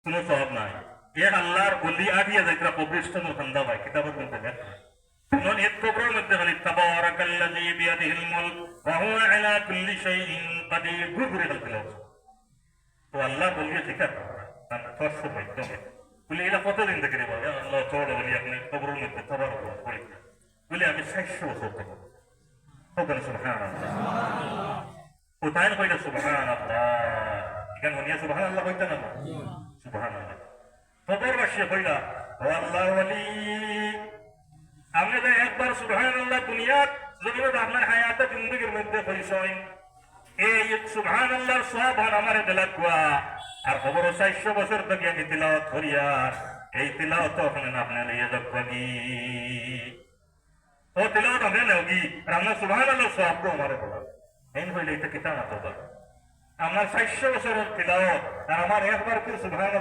কোনো সব নাই এক আল্লাহর বলি আদিয়া যাইতরা কবরিস্তানের খান্দা ভাই কিতাবের মধ্যে লেখা নন এক কবরের মধ্যে খালি তাবারাকাল্লাযী বিয়াদিহিল মুলক ওয়া হুয়া আলা কুল্লি শাইইন কাদির ঘুরে গেল তো আল্লাহ বলিয়ে ঠিক আছে তার ফসল মাধ্যমে বলি এটা কতদিন থেকে রে ভাই আল্লাহ তোড় বলি আপনি কবরের মধ্যে তাবারক করি বলি আমি 600 বছর থেকে ওখানে সুবহানাল্লাহ কোথায় কইলা সুবহানাল্লাহ কেন হনিয়া সুবহানাল্লাহ কইতা না সুবহানাল্লাহ কবর বসে কইলা ও আল্লাহ ওয়ালি আপনি তো একবার সুবহানাল্লাহ দুনিয়াত জমিনে আপনার হায়াতে জিন্দেগির মধ্যে কইছেন এই সুবহানাল্লাহর সওয়াব আমার দিলা কুয়া আর খবর 400 বছর থেকে আমি তিলাওয়াত করিয়া এই তিলাওয়াত ওখানে আপনি লইয়া যাবি ও তিলাওয়াত আপনি নেওগি আর আমরা সুবহানাল্লাহর সওয়াব কো আমারে বলা এই হইলে এটা কিতা না তো আমার 400 বছরের তিলাওয়াত আর আমার একবার কি সুবহানাল্লাহ